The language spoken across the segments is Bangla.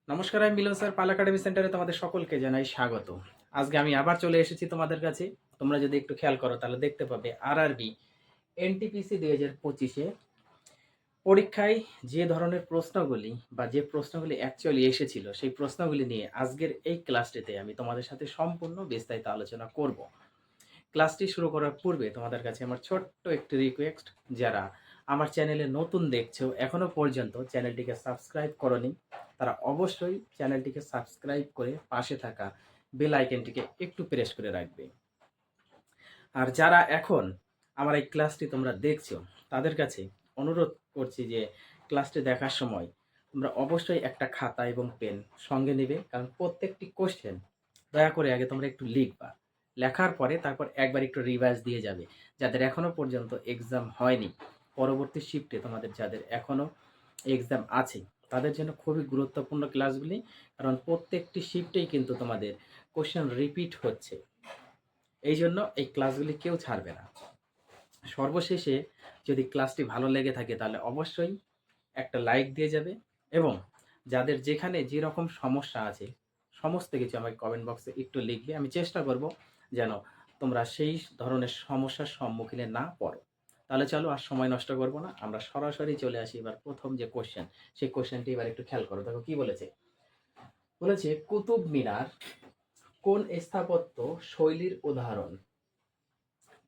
নমস্কার, আমি মিলন স্যার, পাল একাডেমি সেন্টারে তোমাদের সকলকে জানাই স্বাগত। আজকে আমি আবার চলে এসেছি তোমাদের কাছে। তোমরা যদি একটু খেয়াল করো তাহলে দেখতে পাবে আরআরবি এনটিপিসি 2025-এ পরীক্ষায় যে ধরনের প্রশ্নগুলি বা যে প্রশ্নগুলি অ্যাকচুয়ালি এসেছিল সেই প্রশ্নগুলি নিয়ে আজকের এই ক্লাসটিতে আমি তোমাদের সাথে সম্পূর্ণ বিস্তারিত আলোচনা করব। ক্লাসটি শুরু করার পূর্বে তোমাদের কাছে আমার ছোট্ট একটি রিকোয়েস্ট, যারা আমার চ্যানেলে নতুন দেখছো এখনো পর্যন্ত চ্যানেলটিকে সাবস্ক্রাইব করনি, তারা অবশ্যই চ্যানেলটিকে সাবস্ক্রাইব করে পাশে থাকা বেল আইকনটিকে একটু প্রেস করে রাখবে। আর যারা এখন আমার এই ক্লাসটি তোমরা দেখছো তাদের কাছে অনুরোধ করছি যে ক্লাসটি দেখার সময় তোমরা অবশ্যই একটা খাতা এবং পেন সঙ্গে নেবে, কারণ প্রত্যেকটি কোশ্চেন দয়া করে আগে তোমরা একটু লিখবা। লেখার পরে তারপর একবার একটু রিভাইজ দিয়ে যাবে। যাদের এখনো পর্যন্ত এক্সাম হয়নি, পরবর্তী শিফটে তোমাদের যাদের এখনো এক্সাম আছে তাদের জন্য খুবই গুরুত্বপূর্ণ ক্লাসগুলি, কারণ প্রত্যেকটি শিফটেই কিন্তু তোমাদের কোশ্চেন রিপিট হচ্ছে। এই জন্য এই ক্লাসগুলি কেউ ছাড়বে না। সর্বশেষে যদি ক্লাসটি ভালো লেগে থাকে তাহলে অবশ্যই একটা লাইক দিয়ে যাবে, এবং যাদের যেখানে যেরকম সমস্যা আছে সমস্ত কিছু আমাকে কমেন্ট বক্সে একটু লিখবে। আমি চেষ্টা করব যেন তোমরা সেই ধরনের সমস্যার সম্মুখীনে না পড়ো। তাহলে চলো আর সময় নষ্ট করব না, আমরা সরাসরি চলে আসি এবার প্রথম যে কোশ্চেন, সেই কোশ্চেনটি এবার একটু খেয়াল করো। দেখো কি বলেছে। বলেছে কুতুব মিনার কোন স্থাপত্য শৈলীর উদাহরণ?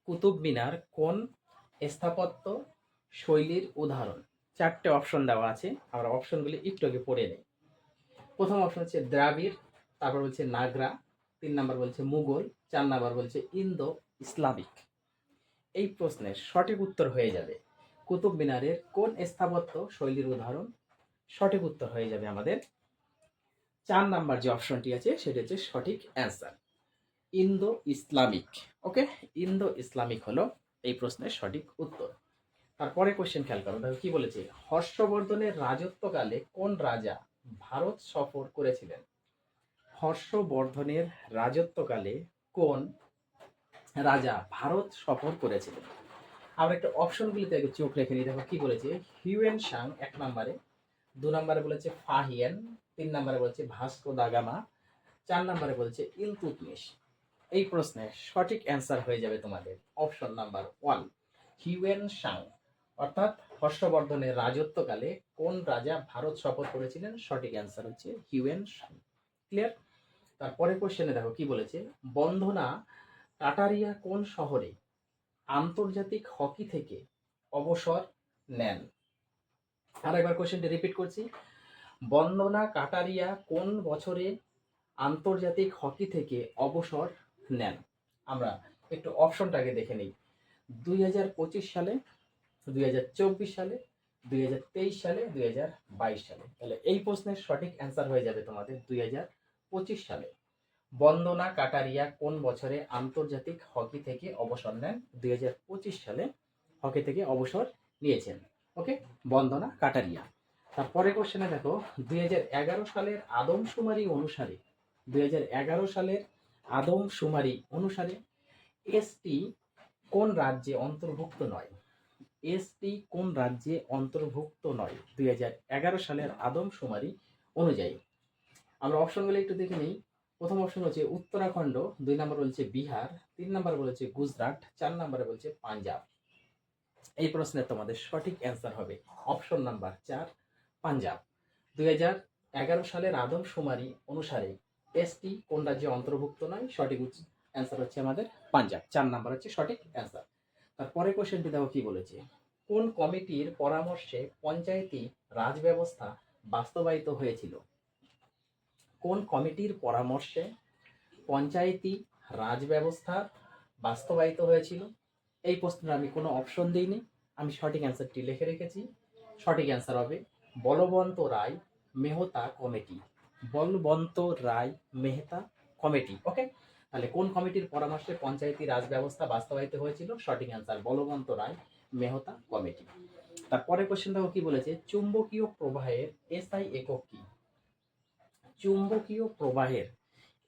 কুতুব মিনার কোন স্থাপত্য শৈলীর উদাহরণ? চারটে অপশন দেওয়া আছে, আমরা অপশনগুলি একটু আগে পড়ে নেই। প্রথম অপশন হচ্ছে দ্রাবিড়, তারপর বলছে নাগরা, 3 নাম্বার বলছে মুঘল, 4 নাম্বার বলছে ইন্দো ইসলামিক। এই প্রশ্নের সঠিক উত্তর হয়ে যাবে কুতুব মিনারের কোন স্থাপত্য শৈলীর উদাহরণ। সঠিক উত্তর হয়ে যাবে আমাদের 4 নাম্বার যে অপশনটি আছে সেটা হচ্ছে সঠিক অ্যান্সার, ইন্দো ইসলামিক। ওকে, ইন্দো ইসলামিক হলো এই প্রশ্নের সঠিক উত্তর। তারপরে কোশ্চেন খেয়াল করো, দেখো কি বলেছে। হর্ষবর্ধনের রাজত্বকালে কোন রাজা ভারত সফর করেছিলেন? হর্ষবর্ধনের রাজত্বকালে কোন রাজা ভারত সফর করেছিলেন? আমরা একটা অপশনগুলিতে আগে চোখ রেখে নিই। দেখো কি বলেছে। হিউয়েন সাং 1 নম্বরে, 2 নম্বরে বলেছে ফাহিয়ান, 3 নম্বরে বলেছে ভাস্কো দা গামা, 4 নম্বরে বলেছে ইলতুৎমিশ। এই প্রশ্নের সঠিক অ্যান্সার হয়ে যাবে তোমাদের অপশন নাম্বার 1, হিউয়েন সাং। অর্থাৎ হর্ষবর্ধনের রাজত্বকালে কোন রাজা ভারত সফর করেছিলেন? সঠিক অ্যান্সার হচ্ছে হিউয়েন সাং। ক্লিয়ার? তারপরে কোশ্চেনে দেখো কি বলেছে। বন্দনা কাটারিয়া কোন শহরে আন্তর্জাতিক হকি থেকে অবসর নেন? আর একবার কোশ্চেনটি রিপিট করছি। বন্দনা কাটারিয়া কোন বছরে আন্তর্জাতিক হকি থেকে অবসর নেন? আমরা একটু অপশনটাকে দেখে নিই। 2025 সালে, 2024 সালে, 2023 সালে, 2022 সালে। তাহলে এই প্রশ্নের সঠিক অ্যান্সার হয়ে যাবে তোমাদের 2025 সালে। বন্দনা কাটারিয়া কোন বছরে আন্তর্জাতিক হকি থেকে অবসর নেন? 2025 সালে হকি থেকে অবসর নিয়েছেন। ওকে, বন্দনা কাটারিয়া। তারপরে কোশ্চেনে দেখো, 2011 সালের আদমশুমারি অনুসারে, 2011 সালের আদমশুমারি অনুসারে এসটি কোন রাজ্যে অন্তর্ভুক্ত নয়? এসটি কোন রাজ্যে অন্তর্ভুক্ত নয় 2011 সালের আদমশুমারি অনুযায়ী? আমরা অপশনগুলো একটু দেখে নিই। প্রথম অপশন হচ্ছে উত্তরাখণ্ড, 2 নম্বর বলছে বিহার, 3 নম্বর বলেছে গুজরাট, 4 নম্বরে বলছে পাঞ্জাব। এই প্রশ্নের তোমাদের সঠিক অ্যান্সার হবে অপশন নাম্বার 4, পাঞ্জাব। 2011 সালের আদমশুমারি অনুসারে এসটি কোন রাজ্যে অন্তর্ভুক্ত নয়? সঠিক অ্যান্সার হচ্ছে আমাদের পাঞ্জাব। 4 নাম্বার হচ্ছে সঠিক অ্যান্সার। তারপরে কোশ্চেনটি দেখো কি বলেছে। কোন কমিটির পরামর্শে পঞ্চায়েতি রাজ ব্যবস্থা বাস্তবায়িত হয়েছিল? কোন কমিটির পরামর্শে পঞ্চায়েতি রাজ ব্যবস্থা বাস্তবায়িত হয়েছিল? এই প্রশ্নের আমি কোনো অপশন দিইনি, আমি সঠিক অ্যান্সারটি লিখে রেখেছি। সঠিক অ্যান্সার হবে বলবন্ত রায় মেহতা কমিটি। বলবন্ত রায় মেহতা কমিটি। ওকে, তাহলে কোন কমিটির পরামর্শে পঞ্চায়েতি রাজ ব্যবস্থা বাস্তবায়িত হয়েছিল? সঠিক অ্যান্সার বলবন্ত রায় মেহতা কমিটি। তারপরে কোশ্চেন দেখো কি বলেছে। চুম্বকীয় প্রবাহের এসআই একক কি? চুম্বকীয় প্রবাহের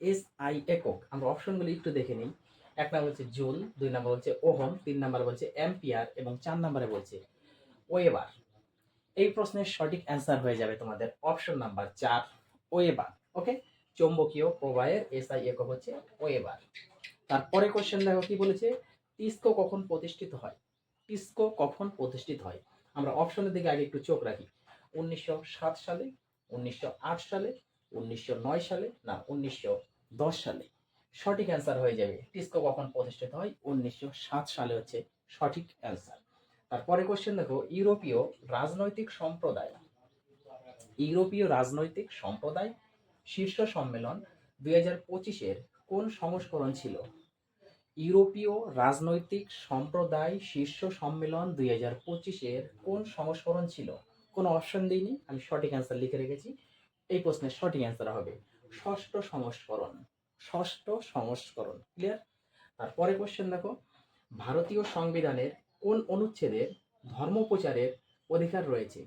এসআই একক আমরা অপশনগুলি একটু দেখে নিই। 1 নম্বর বলছে জুল, 2 নম্বর বলছে ওহম, 3 নম্বর বলছে অ্যাম্পিয়ার এবং 4 নম্বরে বলছে ওয়েবার। এই প্রশ্নের সঠিক অ্যান্সার হয়ে যাবে তোমাদের অপশন নাম্বার 4, ওয়েবার। ওকে, চৌম্বকীয় প্রবাহের এসআই একক হচ্ছে ওয়েবার। তারপরে কোশ্চেন দেখো কি বলেছে, টিস্কো কখন প্রতিষ্ঠিত হয়? টিস্কো কখন প্রতিষ্ঠিত হয়? আমরা অপশনের দিকে আগে একটু চোখ রাখি। 1907 সালে, 1908 সালে, 1909 সালে, না 1910 সালে। সঠিক অ্যান্সার হয়ে যাবে টিস্কো কখন প্রতিষ্ঠিত হয়, 1907 সালে হচ্ছে সঠিক অ্যান্সার। তারপরে কোশ্চেন দেখো, ইউরোপীয় রাজনৈতিক সম্প্রদায় শীর্ষ সম্মেলন 2025-এর কোন সংস্করণ ছিল? ইউরোপীয় রাজনৈতিক সম্প্রদায় শীর্ষ সম্মেলন 2025-এর কোন সংস্করণ ছিল? কোনো অপশন দিইনি, আমি সঠিক অ্যান্সার লিখে রেখেছি। এই প্রশ্নের সঠিক অ্যান্সার হবে ষষ্ঠ সংস্করণ। ষষ্ঠ সংস্করণ, ক্লিয়ার? তারপরে কোশ্চেন দেখো, ভারতীয় সংবিধানের কোন অনুচ্ছেদের ধর্মপ্রচারের অধিকার রয়েছে?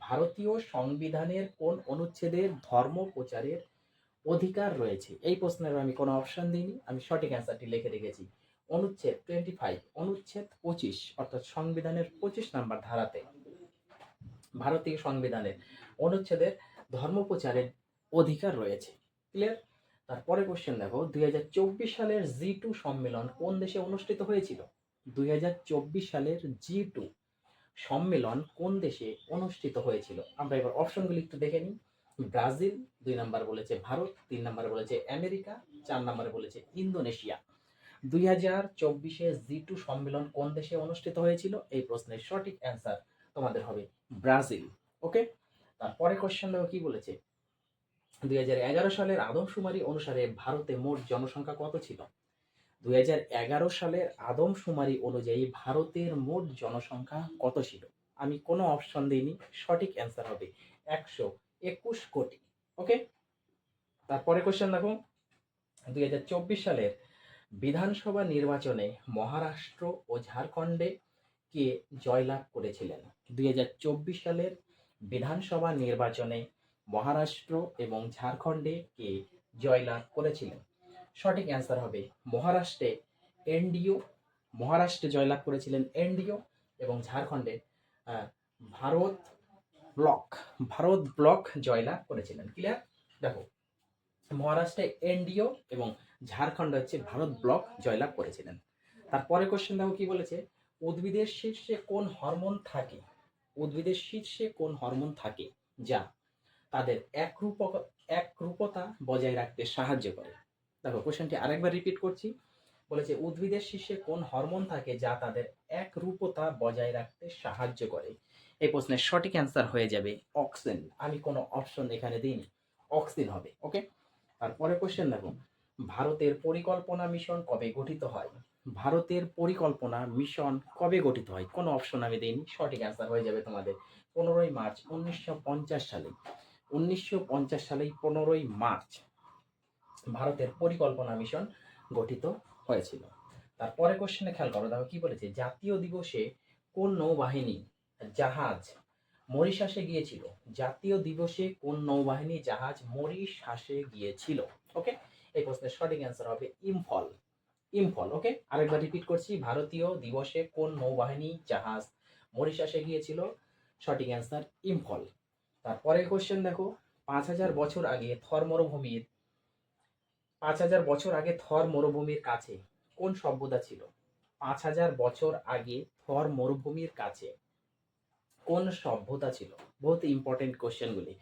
ভারতীয় সংবিধানের কোন অনুচ্ছেদের ধর্ম প্রচারের অধিকার রয়েছে? এই প্রশ্নের আমি কোনো অপশন দিইনি, আমি সঠিক অ্যান্সারটি লিখে রেখেছি। অনুচ্ছেদ 25, অনুচ্ছেদ 25, অর্থাৎ সংবিধানের 25 নাম্বার ধারাতে ভারতীয় সংবিধানের অনুচ্ছেদের ধর্ম প্রচারের অধিকার রয়েছে, ক্লিয়ার? তারপরে কোশ্চেন দেখো, 2024 সালের G2 সম্মেলন কোন দেশে অনুষ্ঠিত হয়েছিল? 2024 সালের G2 সম্মেলন কোন দেশে অনুষ্ঠিত হয়েছিল? আমরা এবার অপশনগুলি একটু দেখে নিই। ব্রাজিল, 2 নাম্বার বলেছে ভারত, 3 নাম্বারে বলেছে আমেরিকা, 4 নাম্বারে বলেছে ইন্দোনেশিয়া। 2024-এ G2 সম্মেলন কোন দেশে অনুষ্ঠিত হয়েছিল? এই প্রশ্নের সঠিক অ্যান্সার তোমাদের হবে ব্রাজিল। ওকে, তারপরে কোশ্চেন দেখো কি বলেছে, 2011 সালের আদমশুমারি অনুসারে ভারতে মোট জনসংখ্যা কত ছিল? 2011 সালের আদমশুমারি অনুযায়ী ভারতের মোট জনসংখ্যা কত ছিল? আমি কোনো অপশন দিইনি, সঠিক অ্যান্সার হবে 121 কোটি। ওকে, তারপরে কোশ্চেন দেখো, 2024 সালের বিধানসভা নির্বাচনে মহারাষ্ট্র ও ঝাড়খণ্ডে কে জয়লাভ করেছিলেন? 2024 সালের বিধানসভা নির্বাচনে মহারাষ্ট্র এবং ঝাড়খণ্ডে কে জয়লাভ করেছিলেন? সঠিক অ্যান্সার হবে মহারাষ্ট্রে এনডিও। মহারাষ্ট্রে জয়লাভ করেছিলেন এনডিও, এবং ঝাড়খণ্ডে আহ, ভারত ভারত ব্লক জয়লাভ করেছিলেন, ক্লিয়ার? দেখো, মহারাষ্ট্রে এনডিও এবং ঝাড়খণ্ড হচ্ছে ভারত ব্লক জয়লাভ করেছিলেন। তারপরে কোশ্চেন দেখো কি বলেছে, উদ্ভিদের শীর্ষে কোন হরমোন থাকে? উদ্ভিদের শীর্ষে কোন হরমোন থাকে যা তাদের একরূপতা বজায় রাখতে সাহায্য করে? দেখো, কোশ্চেনটি আরেকবার রিপিট করছি। বলেছে উদ্ভিদের শীর্ষে কোন হরমোন থাকে যা তাদের একরূপতা বজায় রাখতে সাহায্য করে? এই প্রশ্নের সঠিক অ্যান্সার হয়ে যাবে অক্সিন। আমি কোনো অপশন এখানে দিইনি, অক্সিন হবে। ওকে, তারপরে কোশ্চেন দেখো, ভারতের পরিকল্পনা মিশন কবে গঠিত হয়? ভারতের পরিকল্পনা মিশন কবে গঠিত হয়? কোনো অপশন আমি দিইনি, সঠিক অ্যান্সার হয়ে যাবে তোমাদের 15ই মার্চ 1950 সালে। 1950 সালেই 15ই মার্চ ভারতের পরিকল্পনা মিশন গঠিত হয়েছিল। তারপরে কোশ্চেনে খেয়াল করো, দেখো কি বলেছে, জাতীয় দিবসে কোন নৌবাহিনী জাহাজ মরিশাসে গিয়েছিল? জাতীয় দিবসে কোন নৌবাহিনী জাহাজ মরিশাসে গিয়েছিল? ওকে, এই প্রশ্নের সঠিক অ্যান্সার হবে ইম্ফল। ইম্ফল। ওকে, আরেকবার রিপিট করছি, ভারতীয় দিবসে কোন নৌবাহিনী জাহাজ মরিশাসে গিয়েছিল? সঠিক অ্যান্সার ইম্ফল। তারপরের কোশ্চেন দেখো, 5000 বছর আগে থর মরুভূমির 5000 বছর আগে থর মরুভূমির কাছে কোন সভ্যতা ছিল? 5000 বছর আগে থর মরুভূমির কাছে কোন সভ্যতা ছিল? বহুত ইম্পর্টেন্ট কোশ্চেনগুলি।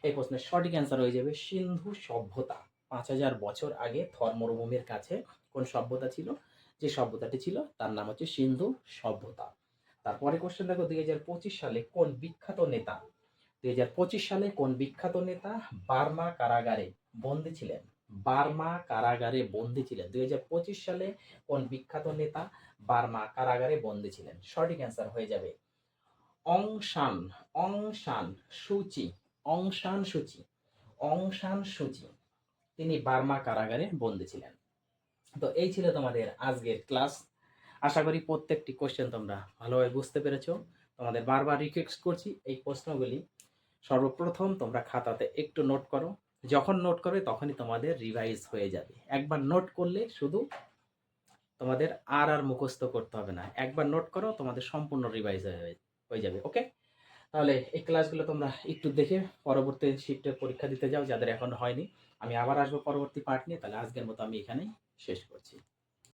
এই প্রশ্নের সঠিক অ্যান্সার হয়ে যাবে সিন্ধু সভ্যতা। 5000 বছর আগে থর মরুভূমির কাছে কোন সভ্যতা ছিল? যে সভ্যতাটি ছিল তার নাম হচ্ছে সিন্ধু সভ্যতা। তারপরে কোশ্চেন দেখো, 2025 সালে কোন বিখ্যাত নেতা 2025 সালে কোন বিখ্যাত নেতা বার্মা কারাগারে বন্দী ছিলেন? বার্মা কারাগারে বন্দী ছিলেন। 2025 সালে কোন বিখ্যাত নেতা বার্মা কারাগারে বন্দী ছিলেন? সঠিক অ্যান্সার হয়ে যাবে অং সান অং সান সুচি। অং সান সুচি, অং সান সুচি, তিনি বার্মা কারাগারে বন্দী ছিলেন। তো এই ছিল তোমাদের আজকের ক্লাস। আশা করি প্রত্যেকটি কোশ্চেন তোমরা ভালোভাবে বুঝতে পেরেছো। তোমাদের বারবার রিকোয়েস্ট করছি, এই প্রশ্নগুলি সর্বপ্রথম তোমরা খাতাতে একটু নোট করো। যখন নোট করবে তখনই তোমাদের রিভাইজ হয়ে যাবে। একবার নোট করলে শুধু তোমাদের আর মুখস্থ করতে হবে না, একবার নোট করো তোমাদের সম্পূর্ণ রিভাইজ হয়ে যাবে। ওকে, তাহলে এই ক্লাসগুলো তোমরা একটু দেখে পরবর্তী শিফটের পরীক্ষা দিতে যাও যাদের এখনো হয়নি। আমি আবার আসবো পরবর্তী পার্ট নিয়ে। তাহলে আজকের মতো আমি এখানেই শেষ করছি।